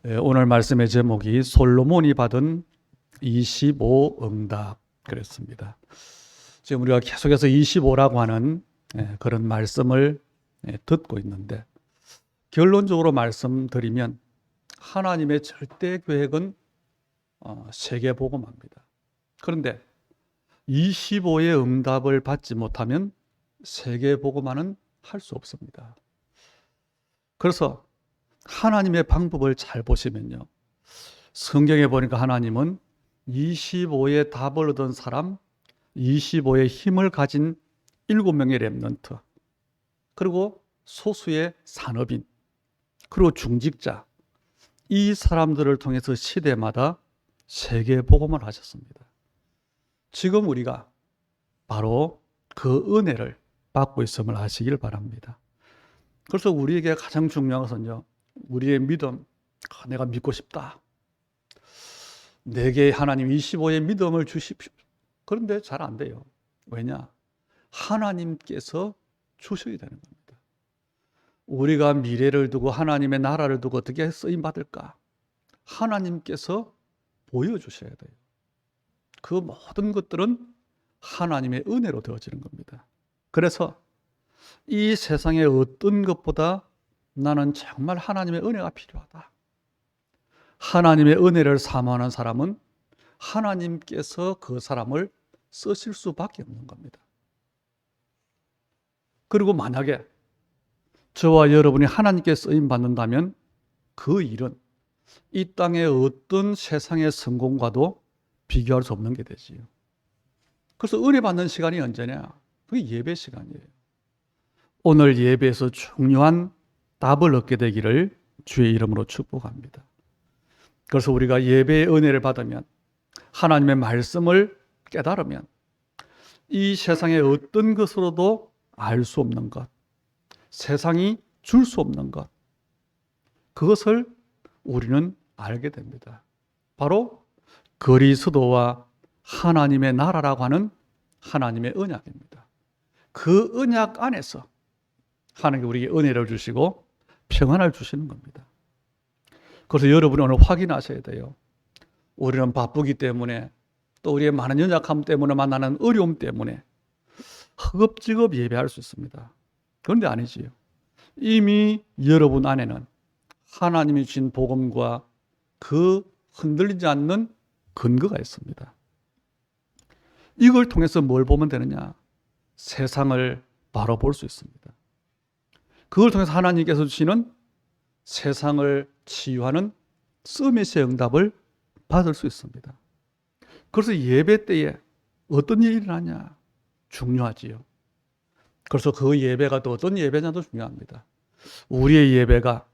오늘 말씀의 제목이 솔로몬이 받은 25 응답 그랬습니다. 지금 우리가 계속해서 25라고 하는 그런 말씀을 듣고 있는데, 결론적으로 말씀드리면 하나님의 절대 계획은 세계복음화입니다. 그런데 25의 응답을 받지 못하면 세계복음화는 할 수 없습니다. 그래서 하나님의 방법을 잘 보시면요, 성경에 보니까 하나님은 25의 답을 얻은 사람, 25의 힘을 가진 7명의 렘넌트, 그리고 소수의 산업인, 그리고 중직자, 이 사람들을 통해서 시대마다 세계 복음을 하셨습니다. 지금 우리가 바로 그 은혜를 받고 있음을 아시길 바랍니다. 그래서 우리에게 가장 중요한 것은요, 우리의 믿음, 내가 믿고 싶다. 내게 하나님 25의 믿음을 주십시오. 그런데 잘 안 돼요. 왜냐? 하나님께서 주셔야 되는 겁니다. 우리가 미래를 두고 하나님의 나라를 두고 어떻게 쓰임 받을까? 하나님께서 보여주셔야 돼요. 그 모든 것들은 하나님의 은혜로 되어지는 겁니다. 그래서 이 세상의 어떤 것보다 나는 정말 하나님의 은혜가 필요하다. 하나님의 은혜를 사모하는 사람은 하나님께서 그 사람을 쓰실 수밖에 없는 겁니다. 그리고 만약에 저와 여러분이 하나님께 쓰임 받는다면 그 일은 이 땅의 어떤 세상의 성공과도 비교할 수 없는 게 되지요. 그래서 은혜 받는 시간이 언제냐? 그게 예배 시간이에요. 오늘 예배에서 중요한 답을 얻게 되기를 주의 이름으로 축복합니다. 그래서 우리가 예배의 은혜를 받으면, 하나님의 말씀을 깨달으면 이 세상의 어떤 것으로도 알 수 없는 것, 세상이 줄 수 없는 것, 그것을 우리는 알게 됩니다. 바로 그리스도와 하나님의 나라라고 하는 하나님의 언약입니다. 그 언약 안에서 하나님께 우리에게 은혜를 주시고 평안을 주시는 겁니다. 그래서 여러분이 오늘 확인하셔야 돼요. 우리는 바쁘기 때문에, 또 우리의 많은 연약함 때문에 만나는 어려움 때문에 허겁지겁 예배할 수 있습니다. 그런데 아니지요. 이미 여러분 안에는 하나님이 주신 복음과 그 흔들리지 않는 근거가 있습니다. 이걸 통해서 뭘 보면 되느냐? 세상을 바로 볼 수 있습니다. 그걸 통해서 하나님께서 주시는 세상을 치유하는 서밋의 응답을 받을 수 있습니다. 그래서 예배 때에 어떤 일이 일어나냐? 중요하지요. 그래서 그 예배가 또 어떤 예배냐도 중요합니다. 우리의 예배가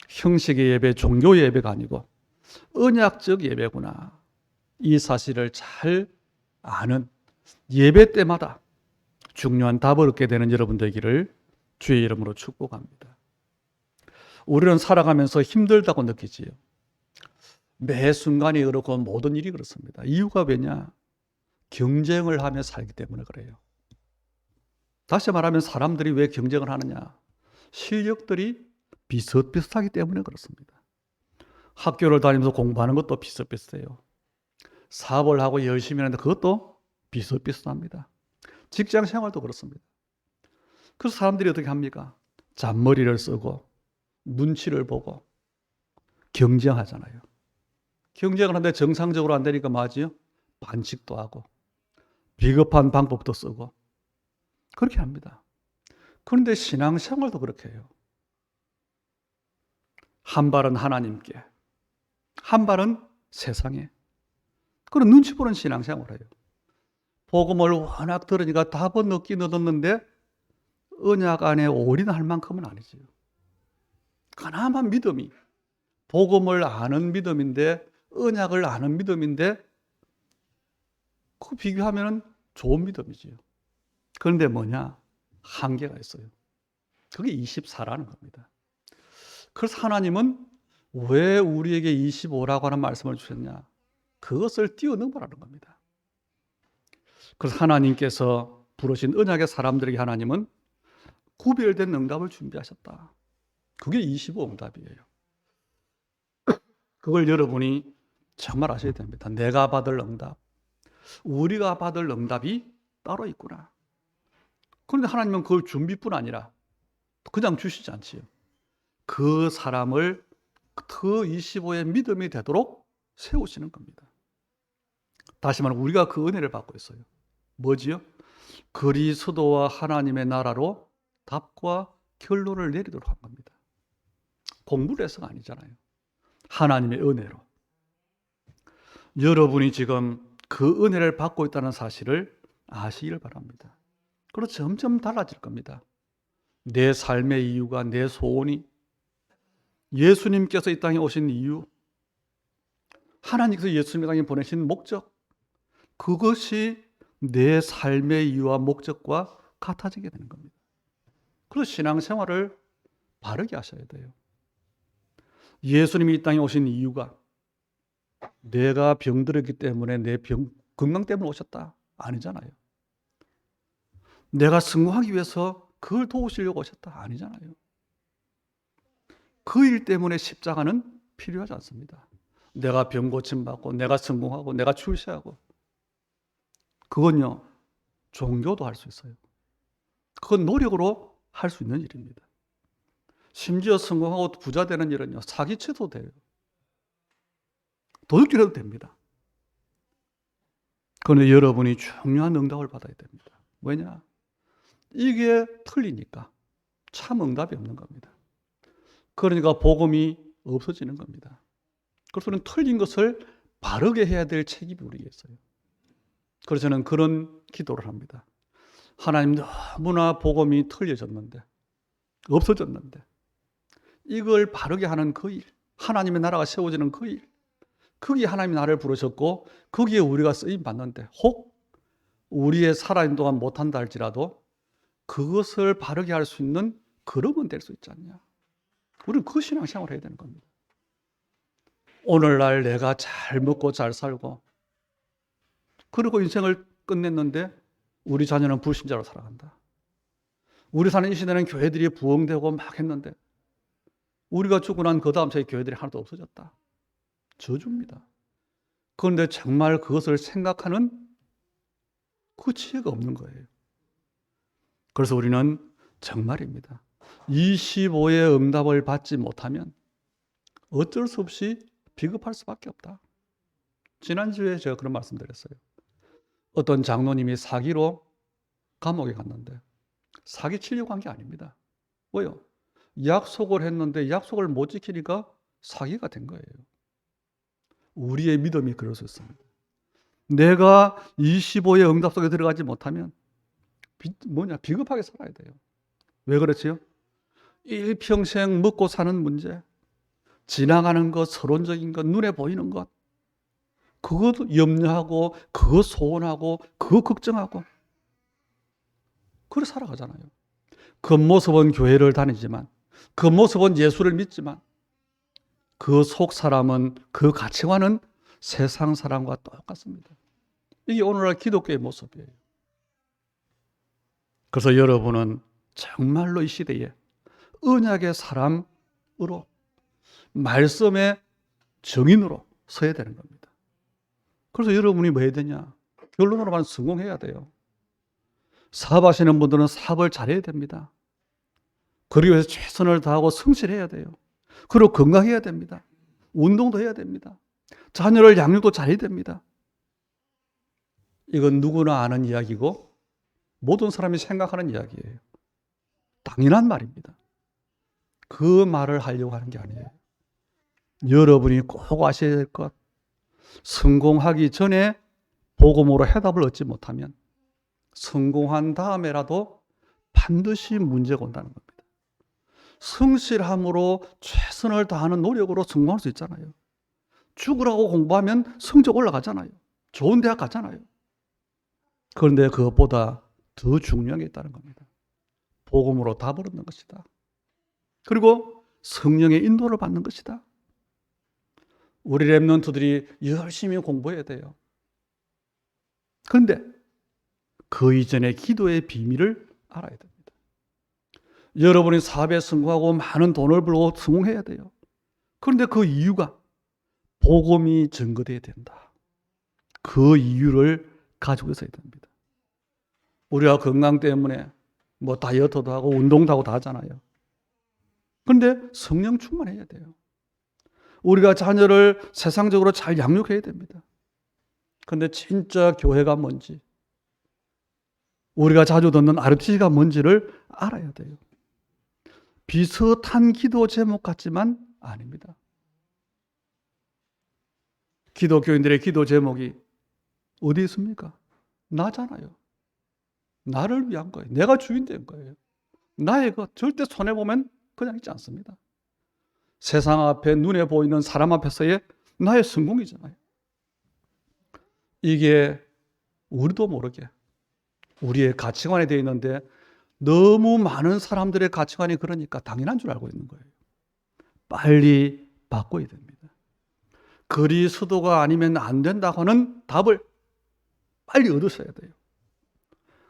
형식의 예배, 종교 예배가 아니고 언약적 예배구나. 이 사실을 잘 아는 예배 때마다 중요한 답을 얻게 되는 여러분 되기를 주의 이름으로 축복합니다. 우리는 살아가면서 힘들다고 느끼지요. 매 순간이 그렇고 모든 일이 그렇습니다. 이유가 왜냐? 경쟁을 하며 살기 때문에 그래요. 다시 말하면 사람들이 왜 경쟁을 하느냐? 실력들이 비슷비슷하기 때문에 그렇습니다. 학교를 다니면서 공부하는 것도 비슷비슷해요. 사업을 하고 열심히 하는데 그것도 비슷비슷합니다. 직장 생활도 그렇습니다. 그래서 사람들이 어떻게 합니까? 잔머리를 쓰고 눈치를 보고 경쟁하잖아요. 경쟁을 하는데 정상적으로 안 되니까 뭐하지요? 반칙도 하고 비겁한 방법도 쓰고 그렇게 합니다. 그런데 신앙생활도 그렇게 해요. 한 발은 하나님께, 한 발은 세상에. 그런 눈치 보는 신앙생활을 해요. 복음을 워낙 들으니까 답은 얻긴 얻었는데 언약 안에 올인할 만큼은 아니지요. 그나마 믿음이, 복음을 아는 믿음인데, 언약을 아는 믿음인데, 그 비교하면 좋은 믿음이지요. 그런데 뭐냐? 한계가 있어요. 그게 24라는 겁니다. 그래서 하나님은 왜 우리에게 25라고 하는 말씀을 주셨냐? 그것을 뛰어넘으라는 겁니다. 그래서 하나님께서 부르신 언약의 사람들에게 하나님은 구별된 응답을 준비하셨다. 그게 25 응답이에요. 그걸 여러분이 정말 아셔야 됩니다. 내가 받을 응답, 우리가 받을 응답이 따로 있구나. 그런데 하나님은 그걸 준비뿐 아니라 그냥 주시지 않지요. 그 사람을 그 25의 믿음이 되도록 세우시는 겁니다. 다시 말하면 우리가 그 은혜를 받고 있어요. 뭐지요? 그리스도와 하나님의 나라로 답과 결론을 내리도록 한 겁니다. 공부를 해서가 아니잖아요. 하나님의 은혜로. 여러분이 지금 그 은혜를 받고 있다는 사실을 아시길 바랍니다. 그리고 점점 달라질 겁니다. 내 삶의 이유가, 내 소원이, 예수님께서 이 땅에 오신 이유, 하나님께서 예수님을 땅에 보내신 목적, 그것이 내 삶의 이유와 목적과 같아지게 되는 겁니다. 그래서 신앙생활을 바르게 하셔야 돼요. 예수님이 이 땅에 오신 이유가 내가 병들었기 때문에 내 건강 때문에 오셨다 아니잖아요. 내가 성공하기 위해서 그걸 도우시려고 오셨다 아니잖아요. 그 일 때문에 십자가는 필요하지 않습니다. 내가 병 고침받고 내가 성공하고 내가 출세하고, 그건요 종교도 할 수 있어요. 그건 노력으로 할 수 있는 일입니다. 심지어 성공하고 부자 되는 일은요 사기쳐도 돼요. 도둑질해도 됩니다. 그런데 여러분이 중요한 응답을 받아야 됩니다. 왜냐? 이게 틀리니까 참 응답이 없는 겁니다. 그러니까 복음이 없어지는 겁니다. 그래서 우리는 틀린 것을 바르게 해야 될 책임이 우리에게 있어요. 그래서 저는 그런 기도를 합니다. 하나님, 너무나 복음이 틀려졌는데, 없어졌는데, 이걸 바르게 하는 그 일, 하나님의 나라가 세워지는 그 일, 거기에 하나님이 나를 부르셨고 거기에 우리가 쓰임 받는데, 혹 우리의 살아있는 동안 못한다 할지라도 그것을 바르게 할 수 있는 그릇은 될 수 있지 않냐. 우리는 그 신앙생활을 해야 되는 겁니다. 오늘날 내가 잘 먹고 잘 살고 그리고 인생을 끝냈는데 우리 자녀는 불신자로 살아간다. 우리 사는 이 시대는 교회들이 부흥되고 막 했는데 우리가 죽고 난 그 다음 세기 교회들이 하나도 없어졌다. 저주입니다. 그런데 정말 그것을 생각하는 그 지혜가 없는 거예요. 그래서 우리는 정말입니다. 25의 응답을 받지 못하면 어쩔 수 없이 비겁할 수밖에 없다. 지난주에 제가 그런 말씀 드렸어요. 어떤 장로님이 사기로 감옥에 갔는데 사기 치려고 한 게 아닙니다. 왜요? 약속을 했는데 약속을 못 지키니까 사기가 된 거예요. 우리의 믿음이 그럴 수 있습니다. 내가 25의 응답 속에 들어가지 못하면 비겁하게 살아야 돼요. 왜 그렇지요? 일평생 먹고 사는 문제, 지나가는 것, 서론적인 것, 눈에 보이는 것, 그것도 염려하고 그거 소원하고 그거 걱정하고 그래 살아가잖아요. 겉모습은 교회를 다니지만, 겉모습은 예수를 믿지만 그 속 사람은, 그 가치관은 세상 사람과 똑같습니다. 이게 오늘날 기독교의 모습이에요. 그래서 여러분은 정말로 이 시대에 언약의 사람으로, 말씀의 증인으로 서야 되는 겁니다. 그래서 여러분이 뭐 해야 되냐? 결론으로만 성공해야 돼요. 사업하시는 분들은 사업을 잘해야 됩니다. 그러기 위해서 최선을 다하고 성실해야 돼요. 그리고 건강해야 됩니다. 운동도 해야 됩니다. 자녀를 양육도 잘해야 됩니다. 이건 누구나 아는 이야기고 모든 사람이 생각하는 이야기예요. 당연한 말입니다. 그 말을 하려고 하는 게 아니에요. 여러분이 꼭 아셔야 될 것, 성공하기 전에 복음으로 해답을 얻지 못하면 성공한 다음에라도 반드시 문제가 온다는 겁니다. 성실함으로 최선을 다하는 노력으로 성공할 수 있잖아요. 죽으라고 공부하면 성적 올라가잖아요. 좋은 대학 가잖아요. 그런데 그것보다 더 중요한 게 있다는 겁니다. 복음으로 답을 얻는 것이다. 그리고 성령의 인도를 받는 것이다. 우리 렘넌트들이 열심히 공부해야 돼요. 그런데 그 이전에 기도의 비밀을 알아야 됩니다. 여러분이 사업에 성공하고 많은 돈을 벌고 성공해야 돼요. 그런데 그 이유가 복음이 증거되어야 된다. 그 이유를 가지고 있어야 됩니다. 우리가 건강 때문에 뭐 다이어트도 하고 운동도 하고 다 하잖아요. 그런데 성령 충만해야 돼요. 우리가 자녀를 세상적으로 잘 양육해야 됩니다. 그런데 진짜 교회가 뭔지, 우리가 자주 듣는 RTC가 뭔지를 알아야 돼요. 비슷한 기도 제목 같지만 아닙니다. 기독교인들의 기도 제목이 어디 있습니까? 나잖아요. 나를 위한 거예요. 내가 주인 된 거예요. 나의 것 절대 손해보면 그냥 있지 않습니다. 세상 앞에 눈에 보이는 사람 앞에서의 나의 성공이잖아요. 이게 우리도 모르게 우리의 가치관에 되어 있는데 너무 많은 사람들의 가치관이 그러니까 당연한 줄 알고 있는 거예요. 빨리 바꿔야 됩니다. 그리스도가 아니면 안 된다고 하는 답을 빨리 얻으셔야 돼요.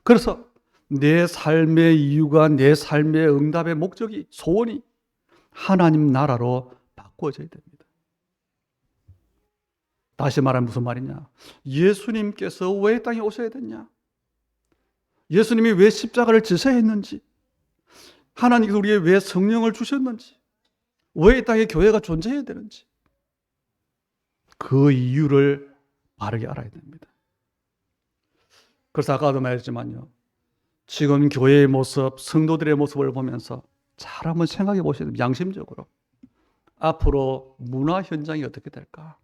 그래서 내 삶의 이유가, 내 삶의 응답의 목적이, 소원이 하나님 나라로 바꿔져야 됩니다. 다시 말하면 무슨 말이냐? 예수님께서 왜 땅에 오셔야 됐냐? 예수님이 왜 십자가를 지셔야 했는지, 하나님께서 우리에게 왜 성령을 주셨는지, 왜 이 땅에 교회가 존재해야 되는지, 그 이유를 바르게 알아야 됩니다. 그래서 아까도 말했지만요, 지금 교회의 모습, 성도들의 모습을 보면서 잘 한번 생각해 보셔야 됩니다. 양심적으로. 앞으로 문화 현장이 어떻게 될까?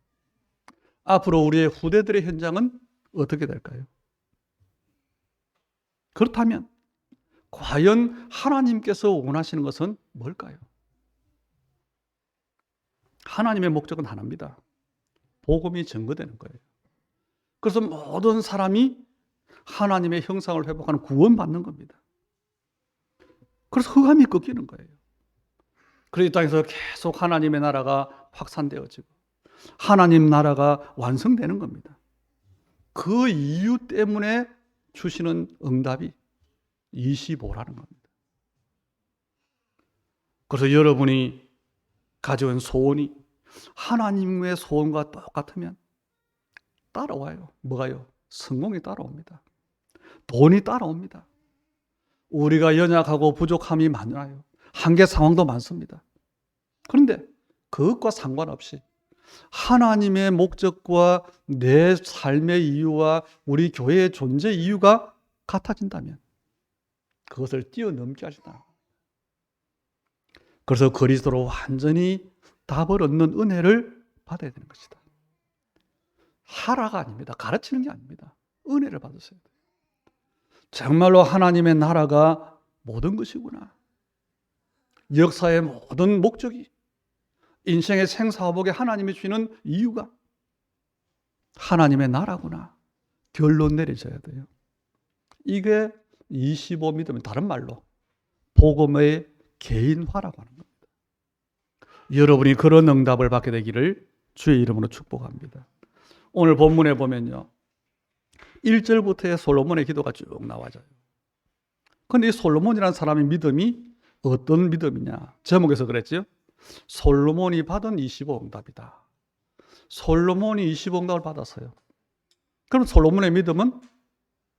앞으로 우리의 후대들의 현장은 어떻게 될까요? 그렇다면 과연 하나님께서 원하시는 것은 뭘까요? 하나님의 목적은 하나입니다. 복음이 증거되는 거예요. 그래서 모든 사람이 하나님의 형상을 회복하는 구원받는 겁니다. 그래서 흑암이 꺾이는 거예요. 그래서 이 땅에서 계속 하나님의 나라가 확산되어지고 하나님 나라가 완성되는 겁니다. 그 이유 때문에 주시는 응답이 25라는 겁니다. 그래서 여러분이 가져온 소원이 하나님의 소원과 똑같으면 따라와요. 뭐가요? 성공이 따라옵니다. 돈이 따라옵니다. 우리가 연약하고 부족함이 많아요. 한계 상황도 많습니다. 그런데 그것과 상관없이 하나님의 목적과 내 삶의 이유와 우리 교회의 존재 이유가 같아진다면 그것을 뛰어넘게 하시다. 그래서 그리스도로 완전히 답을 얻는 은혜를 받아야 되는 것이다. 하라가 아닙니다. 가르치는 게 아닙니다. 은혜를 받으셔야 돼요. 정말로 하나님의 나라가 모든 것이구나. 역사의 모든 목적이, 인생의 생사화복에 하나님이 주시는 이유가 하나님의 나라구나. 결론 내리셔야 돼요. 이게 25 믿음은 다른 말로 복음의 개인화라고 하는 겁니다. 여러분이 그런 응답을 받게 되기를 주의 이름으로 축복합니다. 오늘 본문에 보면요, 1절부터의 솔로몬의 기도가 쭉 나와져요. 그런데 이 솔로몬이라는 사람의 믿음이 어떤 믿음이냐? 제목에서 그랬죠. 솔로몬이 받은 25응답이다. 솔로몬이 25응답을 받았어요. 그럼 솔로몬의 믿음은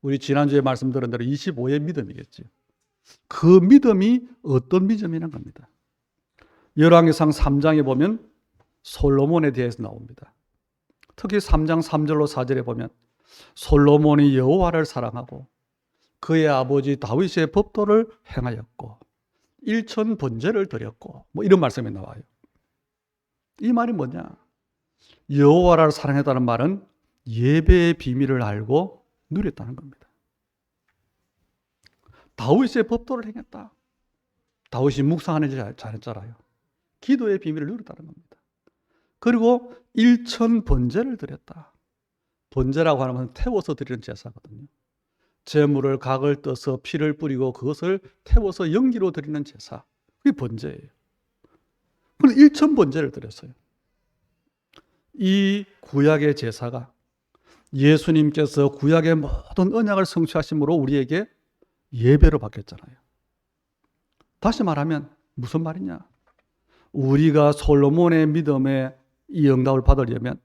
우리 지난주에 말씀드린 대로 25의 믿음이겠죠. 그 믿음이 어떤 믿음이라는 겁니다. 열왕기상 3장에 보면 솔로몬에 대해서 나옵니다. 특히 3장 3절로 4절에 보면 솔로몬이 여호와를 사랑하고 그의 아버지 다윗의 법도를 행하였고 일천 번제를 드렸고 뭐 이런 말씀이 나와요. 이 말이 뭐냐? 여호와를 사랑했다는 말은 예배의 비밀을 알고 누렸다는 겁니다. 다윗의 법도를 행했다. 다윗이 묵상하는 일 잘했잖아요. 기도의 비밀을 누렸다는 겁니다. 그리고 일천 번제를 드렸다. 번제라고 하면 태워서 드리는 제사거든요. 제물을 각을 떠서 피를 뿌리고 그것을 태워서 연기로 드리는 제사. 그게 번제예요. 그래서 일천 번제를 드렸어요. 이 구약의 제사가 예수님께서 구약의 모든 언약을 성취하심으로 우리에게 예배로 바뀌었잖아요. 다시 말하면 무슨 말이냐? 우리가 솔로몬의 믿음에 이 응답을 받으려면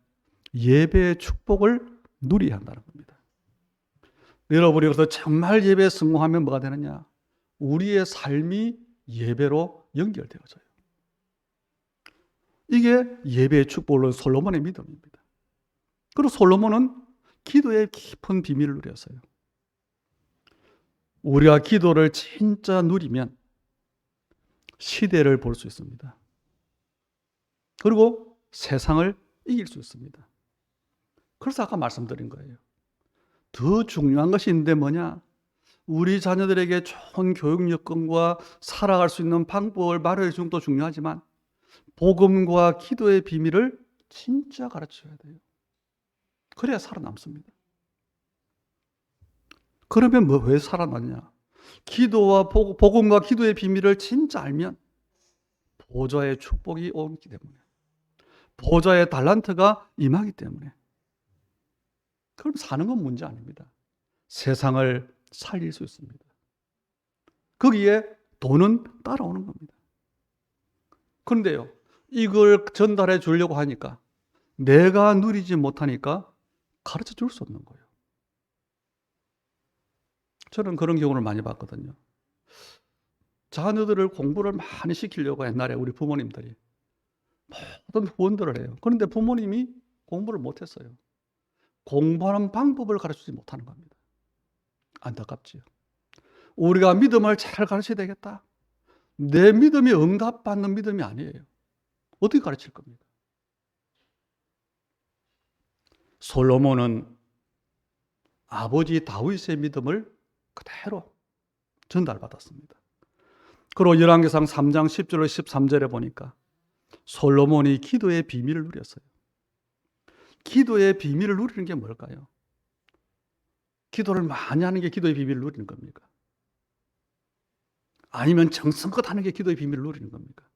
예배의 축복을 누려야 한다는 겁니다. 여러분이 그래서 정말 예배에 성공하면 뭐가 되느냐? 우리의 삶이 예배로 연결되어져요. 이게 예배의 축복을 솔로몬의 믿음입니다. 그리고 솔로몬은 기도의 깊은 비밀을 누렸어요. 우리가 기도를 진짜 누리면 시대를 볼 수 있습니다. 그리고 세상을 이길 수 있습니다. 그래서 아까 말씀드린 거예요. 더 중요한 것이 있는데 뭐냐? 우리 자녀들에게 좋은 교육 여건과 살아갈 수 있는 방법을 마련해 주는 것도 중요하지만 복음과 기도의 비밀을 진짜 가르쳐야 돼요. 그래야 살아남습니다. 그러면 왜 살아났냐? 기도와 복음과 기도의 비밀을 진짜 알면 보좌의 축복이 오기 때문에, 보좌의 달란트가 임하기 때문에, 그럼 사는 건 문제 아닙니다. 세상을 살릴 수 있습니다. 거기에 돈은 따라오는 겁니다. 그런데요, 이걸 전달해 주려고 하니까 내가 누리지 못하니까 가르쳐 줄 수 없는 거예요. 저는 그런 경우를 많이 봤거든요. 자녀들을 공부를 많이 시키려고 옛날에 우리 부모님들이 모든 후원들을 해요. 그런데 부모님이 공부를 못했어요. 공부하는 방법을 가르치지 못하는 겁니다. 안타깝지요. 우리가 믿음을 잘 가르쳐야 되겠다. 내 믿음이 응답받는 믿음이 아니에요. 어떻게 가르칠 겁니까? 솔로몬은 아버지 다윗의 믿음을 그대로 전달받았습니다. 그리고 열왕기상 3장 10절로 13절에 보니까 솔로몬이 기도의 비밀을 누렸어요. 기도의 비밀을 누리는 게 뭘까요? 기도를 많이 하는 게 기도의 비밀을 누리는 겁니까? 아니면 정성껏 하는 게 기도의 비밀을 누리는 겁니까?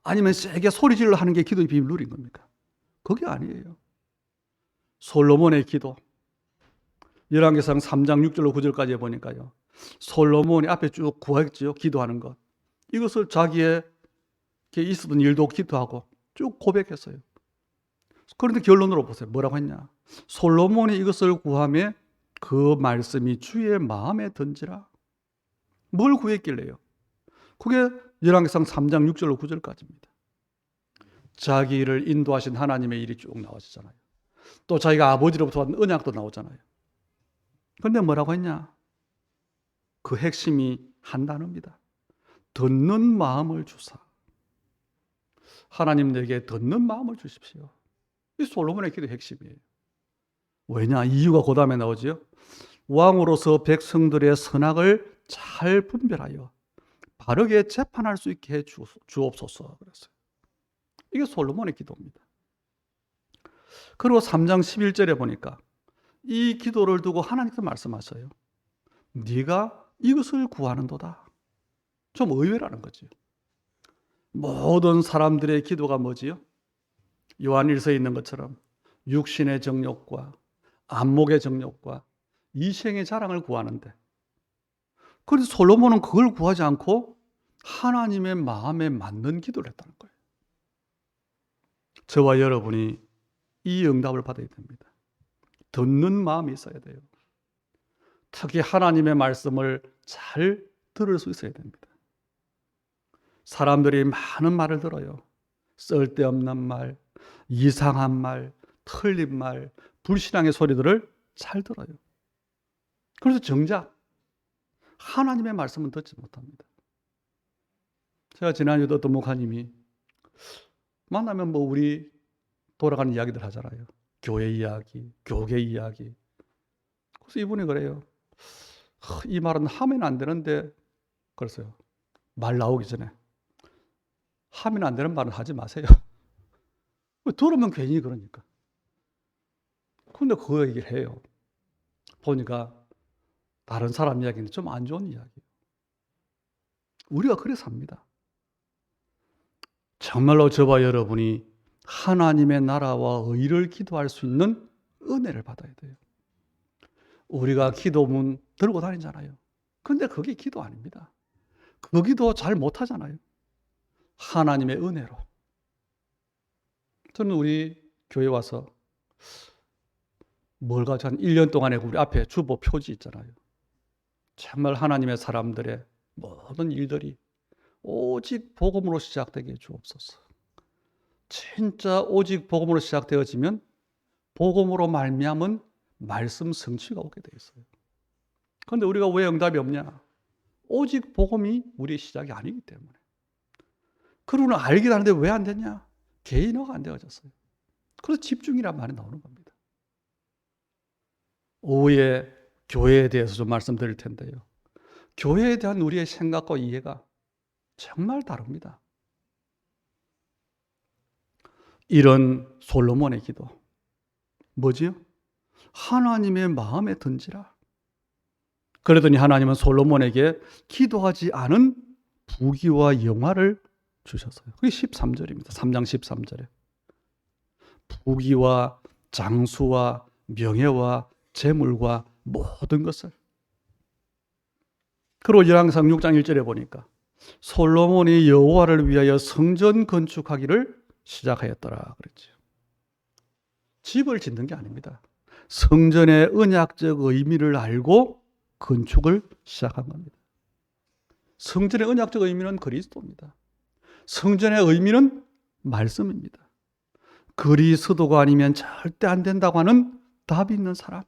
아니면 세게 소리질러 하는 게 기도의 비밀을 누리는 겁니까? 그게 아니에요. 솔로몬의 기도, 열왕기상 3장 6절로 9절까지 보니까요, 솔로몬이 앞에 쭉 구했지요. 기도하는 것. 이것을 자기의 있었던 일도 기도하고 쭉 고백했어요. 그런데 결론으로 보세요. 뭐라고 했냐? 솔로몬이 이것을 구하며 그 말씀이 주의 마음에 든지라. 뭘 구했길래요? 그게 열왕기상 3장 6절로 9절까지입니다. 자기를 인도하신 하나님의 일이 쭉 나오시잖아요. 또 자기가 아버지로부터 받은 언약도 나오잖아요. 그런데 뭐라고 했냐? 그 핵심이 한 단어입니다. 듣는 마음을 주사. 하나님 내게 듣는 마음을 주십시오. 이 솔로몬의 기도의 핵심이에요. 왜냐? 이유가 그 다음에 나오죠. 왕으로서 백성들의 선악을 잘 분별하여 바르게 재판할 수 있게 해 주옵소서 그랬어요. 이게 솔로몬의 기도입니다. 그리고 3장 11절에 보니까 이 기도를 두고 하나님께서 말씀하셔요. 네가 이것을 구하는도다. 좀 의외라는 거죠. 모든 사람들의 기도가 뭐지요? 요한일서에 있는 것처럼 육신의 정욕과 안목의 정욕과 이생의 자랑을 구하는데, 그래서 솔로몬은 그걸 구하지 않고 하나님의 마음에 맞는 기도를 했다는 거예요. 저와 여러분이 이 응답을 받아야 됩니다. 듣는 마음이 있어야 돼요. 특히 하나님의 말씀을 잘 들을 수 있어야 됩니다. 사람들이 많은 말을 들어요. 쓸데없는 말, 이상한 말, 틀린 말, 불신앙의 소리들을 잘 들어요. 그래서 정작 하나님의 말씀은 듣지 못합니다. 제가 지난주에 어떤 목사님이 만나면 우리 돌아가는 이야기들 하잖아요. 교회 이야기, 교계 이야기. 그래서 이분이 그래요. 이 말은 하면 안 되는데, 그랬어요. 말 나오기 전에. 하면 안 되는 말은 하지 마세요. 들으면 괜히 그러니까. 근데 그 얘기를 해요. 보니까 다른 사람 이야기는 좀 안 좋은 이야기예요. 우리가 그래 삽니다. 정말로 저와 여러분이 하나님의 나라와 의를 기도할 수 있는 은혜를 받아야 돼요. 우리가 기도문 들고 다니잖아요. 근데 그게 기도 아닙니다. 그 기도 잘 못하잖아요. 하나님의 은혜로. 저는 우리 교회 와서 뭘 가지고 한 1년 동안에 우리 앞에 주보 표지 있잖아요. 정말 하나님의 사람들의 모든 일들이 오직 복음으로 시작되게 주옵소서. 진짜 오직 복음으로 시작되어지면 복음으로 말미암은 말씀 성취가 오게 돼 있어요. 그런데 우리가 왜 응답이 없냐? 오직 복음이 우리의 시작이 아니기 때문에. 그러고는 알긴 하는데 왜 안 되냐? 개인화가 안 되어졌어요. 그래서 집중이란 말이 나오는 겁니다. 오후에 교회에 대해서 좀 말씀드릴 텐데요. 교회에 대한 우리의 생각과 이해가 정말 다릅니다. 이런 솔로몬의 기도. 뭐지요? 하나님의 마음에 든지라. 그러더니 하나님은 솔로몬에게 기도하지 않은 부귀와 영화를 주셨어요. 그게 13절입니다. 3장 13절에. 부귀와 장수와 명예와 재물과 모든 것을. 그리고 열왕상 6장 1절에 보니까 솔로몬이 여호와를 위하여 성전 건축하기를 시작하였더라 그랬죠. 집을 짓는 게 아닙니다. 성전의 언약적 의미를 알고 건축을 시작한 겁니다. 성전의 언약적 의미는 그리스도입니다. 성전의 의미는 말씀입니다. 그리스도가 아니면 절대 안 된다고 하는 답이 있는 사람.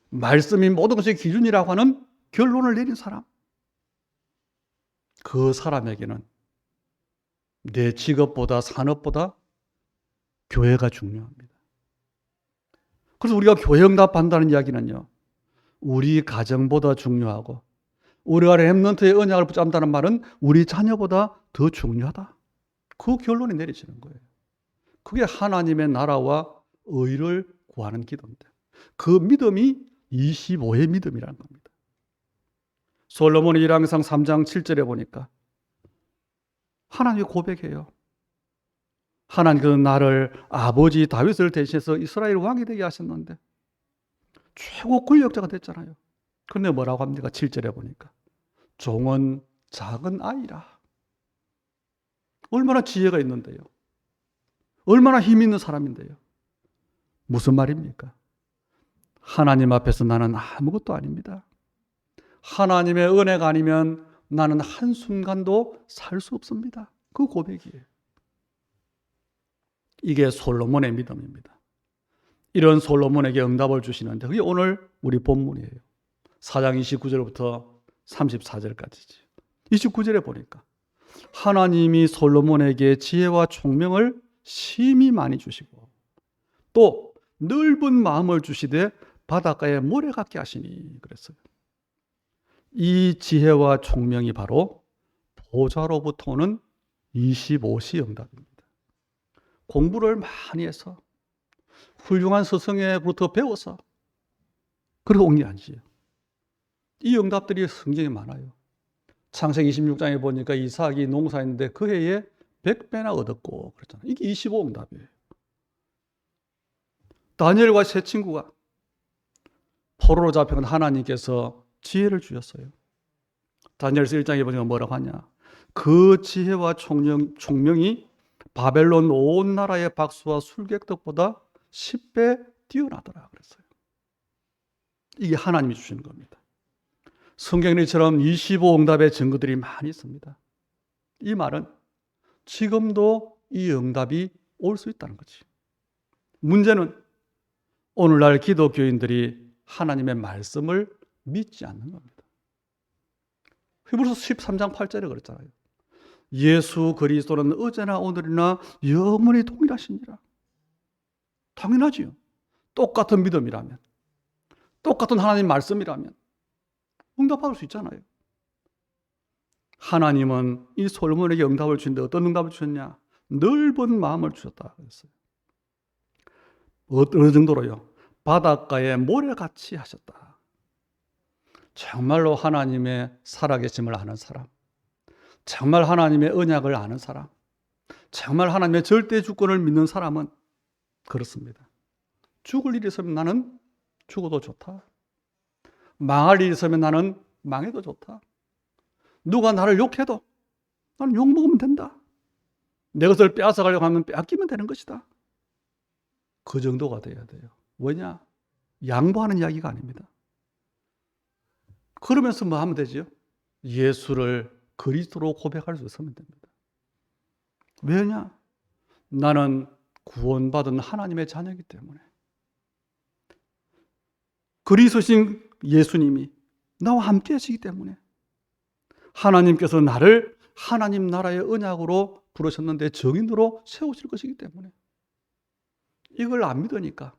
말씀이 모든 것의 기준이라고 하는 결론을 내린 사람. 그 사람에게는 내 직업보다 산업보다 교회가 중요합니다. 그래서 우리가 교회 응답한다는 이야기는요, 우리 가정보다 중요하고 우리가 렘넌트의 언약을 붙잡는다는 말은 우리 자녀보다 더 중요하다. 그 결론이 내려지는 거예요. 그게 하나님의 나라와 의를 구하는 기도인데 그 믿음이 25의 믿음이라는 겁니다. 솔로몬의 열왕상 3장 7절에 보니까 하나님이 고백해요. 하나님께서 나를 아버지 다윗을 대신해서 이스라엘 왕이 되게 하셨는데 최고 권력자가 됐잖아요. 그런데 뭐라고 합니까? 7절에 보니까 종은 작은 아이라. 얼마나 지혜가 있는데요. 얼마나 힘 있는 사람인데요. 무슨 말입니까? 하나님 앞에서 나는 아무것도 아닙니다. 하나님의 은혜가 아니면 나는 한순간도 살 수 없습니다. 그 고백이에요. 이게 솔로몬의 믿음입니다. 이런 솔로몬에게 응답을 주시는데 그게 오늘 우리 본문이에요. 4장 29절부터 34절까지죠. 29절에 보니까 하나님이 솔로몬에게 지혜와 총명을 심히 많이 주시고 또 넓은 마음을 주시되 바닷가에 모래 같게 하시니 그랬어요. 이 지혜와 총명이 바로 보좌로부터 오는 25시 응답입니다. 공부를 많이 해서 훌륭한 스승에부터 배워서 그리고 온 게 아니지요. 이 응답들이 성경에 많아요. 창세기 26장에 보니까 이삭이 농사했는데 그 해에 100배나 얻었고 그랬잖아요. 이게 25 응답이에요. 다니엘과 세 친구가 포로로 잡혀간 하나님께서 지혜를 주셨어요. 다니엘서 1장에 보니까 뭐라고 하냐. 그 지혜와 총명이 바벨론 온 나라의 박수와 술객덕보다 10배 뛰어나더라 그랬어요. 이게 하나님이 주시는 겁니다. 성경에처럼 25 응답의 증거들이 많이 있습니다. 이 말은 지금도 이 응답이 올 수 있다는 거지. 문제는 오늘날 기독교인들이 하나님의 말씀을 믿지 않는 겁니다. 히브리서 13장 8절에 그랬잖아요. 예수 그리스도는 어제나 오늘이나 영원히 동일하시니라. 당연하지요. 똑같은 믿음이라면, 똑같은 하나님 말씀이라면 응답받을 수 있잖아요. 하나님은 이 솔로몬에게 응답을 주는데 어떤 응답을 주셨냐? 넓은 마음을 주셨다 그랬어요. 어느 정도로요? 바닷가에 모래같이 하셨다. 정말로 하나님의 살아계심을 아는 사람, 정말 하나님의 언약을 아는 사람, 정말 하나님의 절대 주권을 믿는 사람은 그렇습니다. 죽을 일이 있으면 나는 죽어도 좋다. 망할 일이 있으면 나는 망해도 좋다. 누가 나를 욕해도 나는 욕먹으면 된다. 내 것을 빼앗아가려고 하면 빼앗기면 되는 것이다. 그 정도가 돼야 돼요. 왜냐? 양보하는 이야기가 아닙니다. 그러면서 뭐 하면 되죠? 예수를 그리스도로 고백할 수 있으면 됩니다. 왜냐? 나는 구원받은 하나님의 자녀이기 때문에. 그리스도신 예수님이 나와 함께 하시기 때문에. 하나님께서 나를 하나님 나라의 언약으로 부르셨는데 증인으로 세우실 것이기 때문에. 이걸 안 믿으니까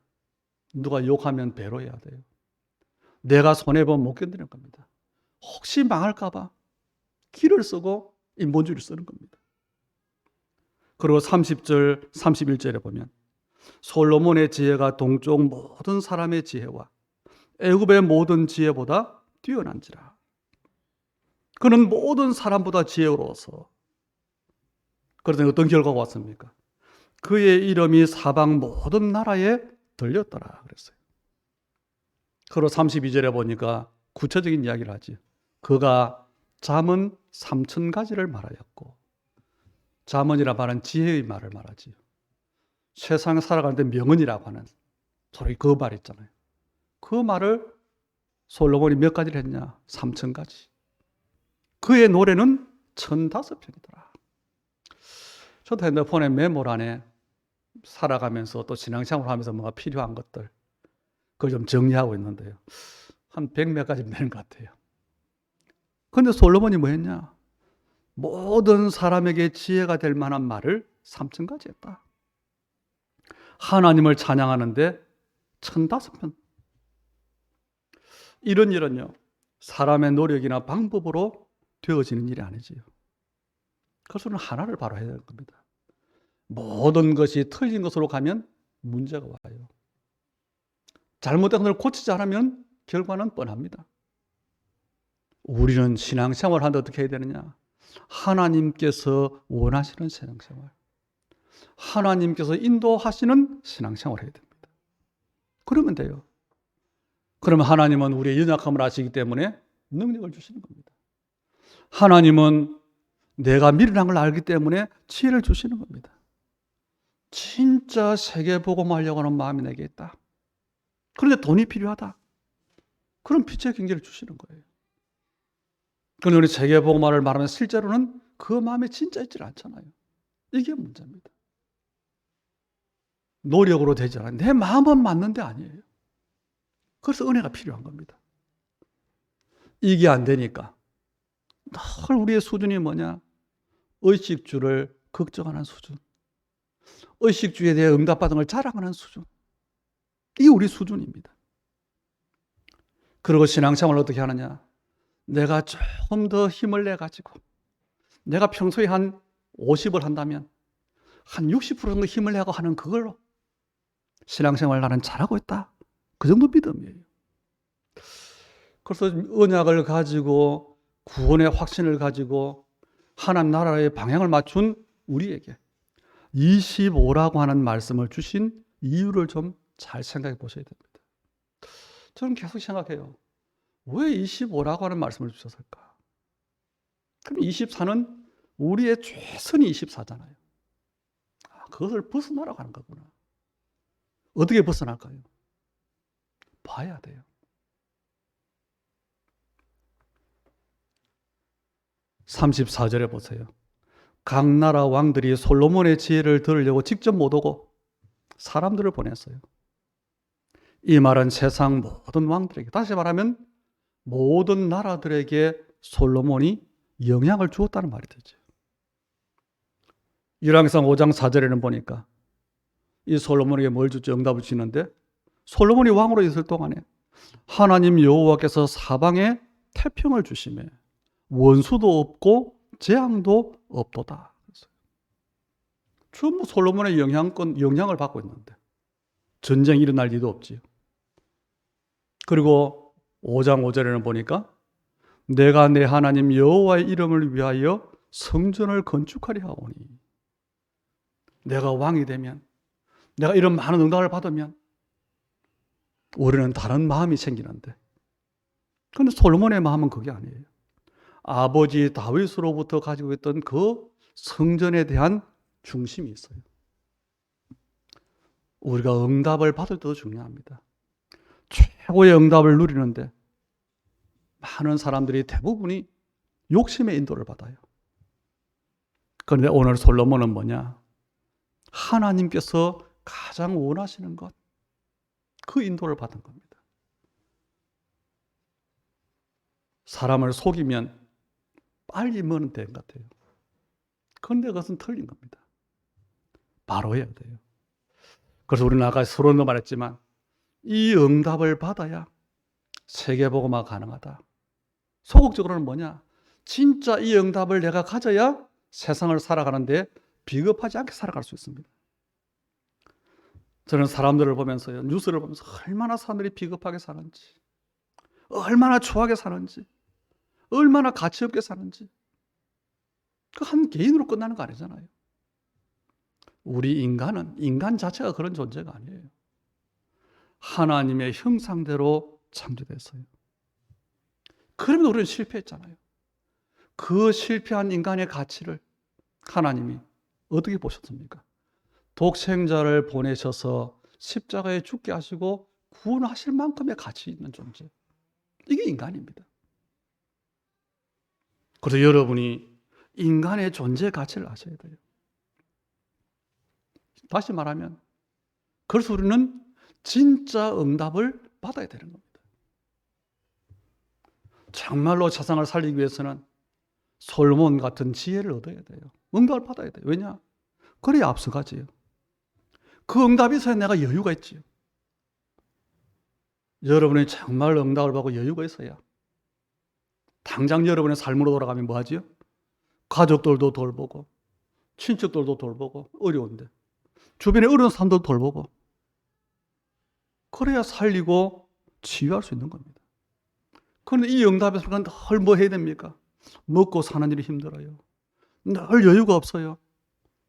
누가 욕하면 배로 해야 돼요. 내가 손해보면 못 견디는 겁니다. 혹시 망할까 봐 기를 쓰고 인본주의를 쓰는 겁니다. 그리고 30절, 31절에 보면 솔로몬의 지혜가 동쪽 모든 사람의 지혜와 애굽의 모든 지혜보다 뛰어난지라. 그는 모든 사람보다 지혜로워서. 그러더니 어떤 결과가 왔습니까? 그의 이름이 사방 모든 나라에 들렸더라 그랬어요. 그리고 32절에 보니까 구체적인 이야기를 하지. 그가 잠언 3000가지를 말하였고, 잠언이라 말은 지혜의 말을 말하지요. 세상에 살아가는데 명언이라고 하는 소리, 그 말 있잖아요. 그 말을 솔로몬이 몇 가지를 했냐? 3000가지. 그의 노래는 1005편이더라. 저도 핸드폰에 메모란에 살아가면서 또 신앙생활을 하면서 뭔가 필요한 것들, 그걸 좀 정리하고 있는데요. 한 100몇 가지 되는 것 같아요. 그런데 솔로몬이 뭐 했냐? 모든 사람에게 지혜가 될 만한 말을 3000가지 했다. 하나님을 찬양하는데 1005편. 이런 일은요, 사람의 노력이나 방법으로 되어지는 일이 아니지요. 그래서는 하나를 바로 해야 될 겁니다. 모든 것이 틀린 것으로 가면 문제가 와요. 잘못된 것을 고치지 않으면 결과는 뻔합니다. 우리는 신앙생활을 하는데 어떻게 해야 되느냐? 하나님께서 원하시는 신앙생활, 하나님께서 인도하시는 신앙생활을 해야 됩니다. 그러면 돼요. 그러면 하나님은 우리의 연약함을 아시기 때문에 능력을 주시는 겁니다. 하나님은 내가 미련한 걸 알기 때문에 지혜를 주시는 겁니다. 진짜 세계복음하려고 하는 마음이 내게 있다. 그런데 돈이 필요하다. 그럼 빛의 경제를 주시는 거예요. 그런데 우리 세계복음화를 말하면 실제로는 그 마음에 진짜 있질 않잖아요. 이게 문제입니다. 노력으로 되지 않아요. 내 마음은 맞는데 아니에요. 그래서 은혜가 필요한 겁니다. 이게 안 되니까 늘 우리의 수준이 뭐냐? 의식주를 걱정하는 수준, 의식주에 대해 응답받은 걸 자랑하는 수준. 이게 우리 수준입니다. 그리고 신앙생활을 어떻게 하느냐? 내가 조금 더 힘을 내가지고, 내가 평소에 한 50을 한다면 한 60% 정도 힘을 내고 하는 그걸로 신앙생활 나는 잘하고 있다. 그 정도 믿음이에요. 그래서 언약을 가지고 구원의 확신을 가지고 하나님 나라의 방향을 맞춘 우리에게 25라고 하는 말씀을 주신 이유를 좀 잘 생각해 보셔야 됩니다. 저는 계속 생각해요. 왜 25라고 하는 말씀을 주셨을까? 그럼 24는 우리의 최선이 24잖아요. 그것을 벗어나라고 하는 거구나. 어떻게 벗어날까요? 봐야 돼요. 34절에 보세요. 각 나라 왕들이 솔로몬의 지혜를 들으려고 직접 못 오고 사람들을 보냈어요. 이 말은 세상 모든 왕들에게, 다시 말하면 모든 나라들에게 솔로몬이 영향을 주었다는 말이 되죠. 열왕기상 5장 4절에는 보니까 이 솔로몬에게 뭘 주죠? 응답을 주시는데, 솔로몬이 왕으로 있을 동안에 하나님 여호와께서 사방에 태평을 주시며 원수도 없고 재앙도 없도다. 전부 솔로몬의 영향을 받고 있는데 전쟁이 일어날 리도 없지요. 그리고 5장 5절에는 보니까 내가 내 하나님 여호와의 이름을 위하여 성전을 건축하리 하오니, 내가 왕이 되면, 내가 이런 많은 응답을 받으면 우리는 다른 마음이 생기는데, 그런데 솔로몬의 마음은 그게 아니에요. 아버지 다윗으로부터 가지고 있던 그 성전에 대한 중심이 있어요. 우리가 응답을 받을 때도 중요합니다. 최고의 응답을 누리는데 많은 사람들이 대부분이 욕심의 인도를 받아요. 그런데 오늘 솔로몬은 뭐냐? 하나님께서 가장 원하시는 것, 그 인도를 받은 겁니다. 사람을 속이면 빨리 머는 된 것 같아요. 그런데 그것은 틀린 겁니다. 바로 해야 돼요. 그래서 우리는 아까 서론도 말했지만 이 응답을 받아야 세계복음화가 가능하다. 소극적으로는 뭐냐? 진짜 이 응답을 내가 가져야 세상을 살아가는데 비겁하지 않게 살아갈 수 있습니다. 저는 사람들을 보면서요, 뉴스를 보면서 얼마나 사람들이 비겁하게 사는지, 얼마나 추하게 사는지, 얼마나 가치 없게 사는지, 그 한 개인으로 끝나는 거 아니잖아요. 우리 인간은 인간 자체가 그런 존재가 아니에요. 하나님의 형상대로 창조됐어요. 그러면 우리는 실패했잖아요. 그 실패한 인간의 가치를 하나님이 어떻게 보셨습니까? 독생자를 보내셔서 십자가에 죽게 하시고 구원하실 만큼의 가치 있는 존재. 이게 인간입니다. 그래서 여러분이 인간의 존재 가치를 아셔야 돼요. 다시 말하면, 그래서 우리는 진짜 응답을 받아야 되는 겁니다. 정말로 세상을 살리기 위해서는 솔로몬 같은 지혜를 얻어야 돼요. 응답을 받아야 돼요. 왜냐? 그래야 앞서가지요. 그 응답이 있어야 내가 여유가 있지요. 여러분이 정말 응답을 받고 여유가 있어야 당장 여러분의 삶으로 돌아가면 뭐 하지요? 가족들도 돌보고 친척들도 돌보고 어려운데 주변에 어려운 사람들도 돌보고 그래야 살리고 치유할 수 있는 겁니다. 그런데 이 응답에서 늘 뭐 해야 됩니까? 먹고 사는 일이 힘들어요. 늘 여유가 없어요.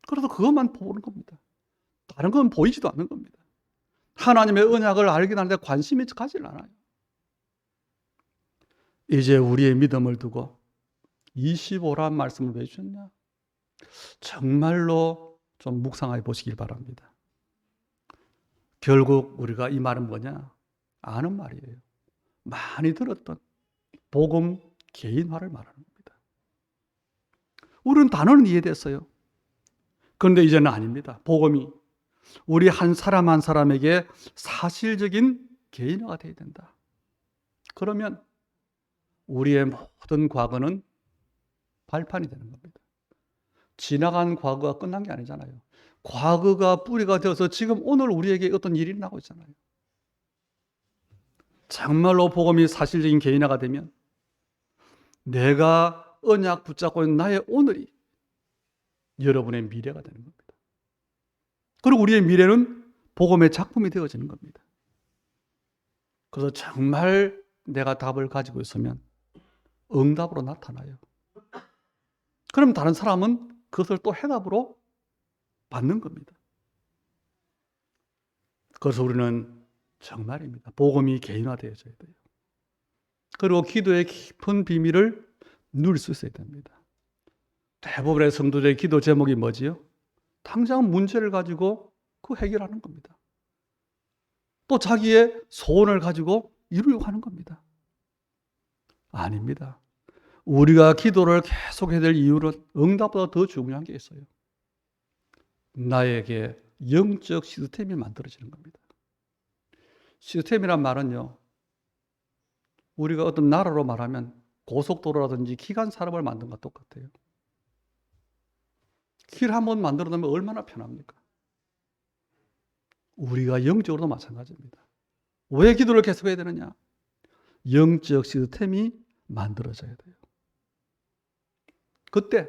그래서 그것만 보는 겁니다. 다른 건 보이지도 않는 겁니다. 하나님의 언약을 알긴 하는데 관심이 가지를 않아요. 이제 우리의 믿음을 두고 25란 말씀을 왜 주셨냐? 정말로 좀 묵상해 보시길 바랍니다. 결국 우리가 이 말은 뭐냐? 아는 말이에요. 많이 들었던 복음 개인화를 말하는 겁니다. 우리는 단어는 이해됐어요. 그런데 이제는 아닙니다. 복음이 우리 한 사람 한 사람에게 사실적인 개인화가 되어야 된다. 그러면 우리의 모든 과거는 발판이 되는 겁니다. 지나간 과거가 끝난 게 아니잖아요. 과거가 뿌리가 되어서 지금 오늘 우리에게 어떤 일이 나고 있잖아요. 정말로 복음이 사실적인 개인화가 되면 내가 언약 붙잡고 있는 나의 오늘이 여러분의 미래가 되는 겁니다. 그리고 우리의 미래는 복음의 작품이 되어지는 겁니다. 그래서 정말 내가 답을 가지고 있으면 응답으로 나타나요. 그럼 다른 사람은 그것을 또 해답으로 받는 겁니다. 그래서 우리는 정말입니다. 복음이 개인화되어져야 돼요. 그리고 기도의 깊은 비밀을 누릴 수 있어야 됩니다. 대부분의 성도들의 기도 제목이 뭐지요? 당장 문제를 가지고 그 해결하는 겁니다. 또 자기의 소원을 가지고 이루려고 하는 겁니다. 아닙니다. 우리가 기도를 계속해야 될 이유는 응답보다 더 중요한 게 있어요. 나에게 영적 시스템이 만들어지는 겁니다. 시스템이란 말은요, 우리가 어떤 나라로 말하면 고속도로라든지 기관 산업을 만든 것과 똑같아요. 길 한번 만들어 놓으면 얼마나 편합니까? 우리가 영적으로도 마찬가지입니다. 왜 기도를 계속해야 되느냐? 영적 시스템이 만들어져야 돼요. 그때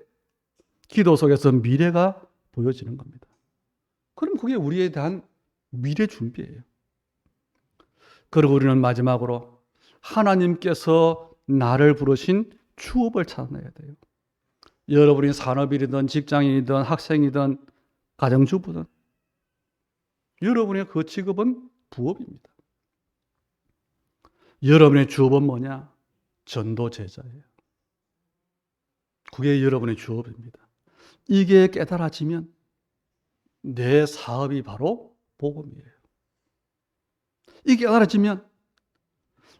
기도 속에서 미래가 보여지는 겁니다. 그럼 그게 우리에 대한 미래 준비예요. 그리고 우리는 마지막으로 하나님께서 나를 부르신 추업을 찾아내야 돼요. 여러분이 산업인이든 직장인이든 학생이든 가정주부든 여러분의 그 직업은 부업입니다. 여러분의 주업은 뭐냐? 전도 제자예요. 그게 여러분의 주업입니다. 이게 깨달아지면 내 사업이 바로 복음이에요. 이게 알아지면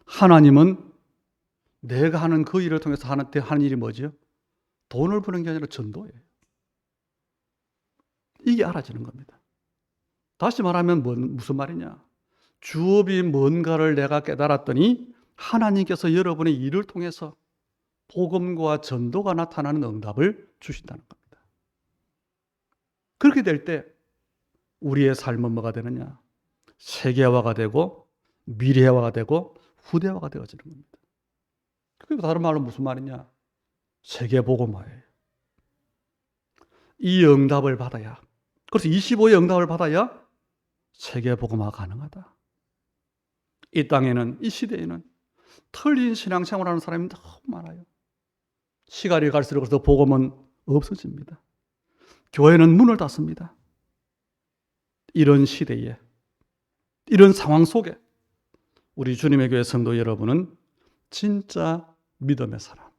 하나님은 내가 하는 그 일을 통해서 하는 일이 뭐죠? 돈을 버는 게 아니라 전도예요. 이게 알아지는 겁니다. 다시 말하면 무슨 말이냐? 주업이 뭔가를 내가 깨달았더니 하나님께서 여러분의 일을 통해서 복음과 전도가 나타나는 응답을 주신다는 겁니다. 그렇게 될 때 우리의 삶은 뭐가 되느냐? 세계화가 되고 미래화가 되고 후대화가 되어지는 겁니다. 그게 다른 말로 무슨 말이냐? 세계복음화예요. 이 응답을 받아야, 그래서 25의 응답을 받아야 세계복음화가 가능하다. 이 땅에는, 이 시대에는 틀린 신앙생활을 하는 사람이 너무 많아요. 시간이 갈수록 그래서 복음은 없어집니다. 교회는 문을 닫습니다. 이런 시대에, 이런 상황 속에 우리 주님의 교회 성도 여러분은 진짜 믿음의 사람,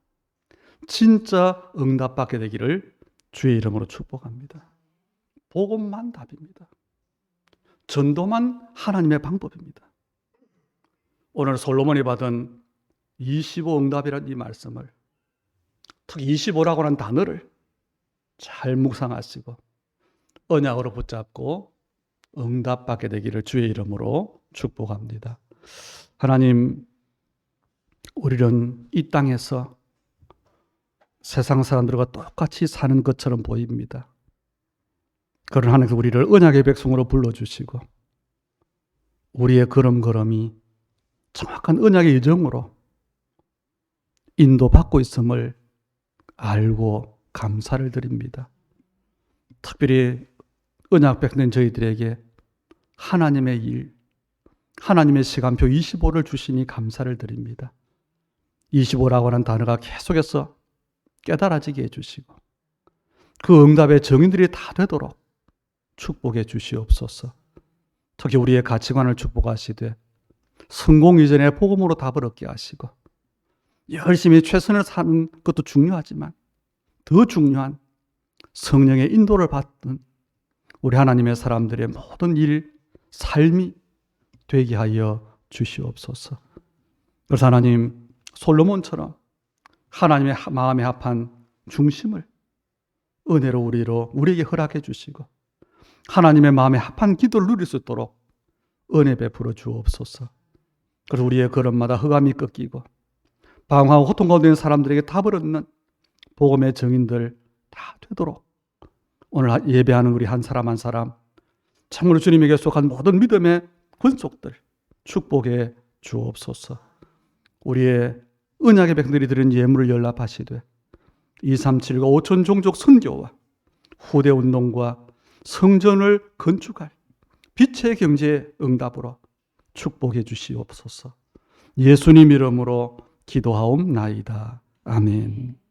진짜 응답받게 되기를 주의 이름으로 축복합니다. 복음만 답입니다. 전도만 하나님의 방법입니다. 오늘 솔로몬이 받은 25 응답이라는 이 말씀을, 특히 25라고 하는 단어를 잘 묵상하시고 언약으로 붙잡고 응답받게 되기를 주의 이름으로 축복합니다. 하나님, 우리는 이 땅에서 세상 사람들과 똑같이 사는 것처럼 보입니다. 그러나 하나님께서 우리를 언약의 백성으로 불러주시고 우리의 걸음걸음이 정확한 언약의 여정으로 인도받고 있음을 알고 감사를 드립니다. 특별히 언약 백성된 저희들에게 하나님의 일, 하나님의 시간표 25를 주시니 감사를 드립니다. 25라고 하는 단어가 계속해서 깨달아지게 해주시고 그 응답의 정인들이 다 되도록 축복해 주시옵소서. 특히 우리의 가치관을 축복하시되 성공 이전에 복음으로 답을 얻게 하시고 열심히 최선을 사는 것도 중요하지만 더 중요한 성령의 인도를 받는 우리 하나님의 사람들의 모든 일, 삶이 되게 하여 주시옵소서. 그래서 하나님, 솔로몬처럼 하나님의 마음에 합한 중심을 은혜로 우리에게 허락해 주시고 하나님의 마음에 합한 기도를 누릴 수 있도록 은혜 베풀어 주옵소서. 그래서 우리의 걸음마다 흑암이 꺾이고 방황하고 고통 가운데 있는 사람들에게 답을 얻는 복음의 증인들 다 되도록 오늘 예배하는 우리 한 사람 한 사람 참으로 주님에게 속한 모든 믿음의 권속들 축복해 주옵소서. 우리의 언약의 백성들이 드린 예물을 연락하시되 237과 5천 종족 선교와 후대 운동과 성전을 건축할 빛의 경제의 응답으로 축복해 주시옵소서. 예수님 이름으로 기도하옵나이다. 아멘.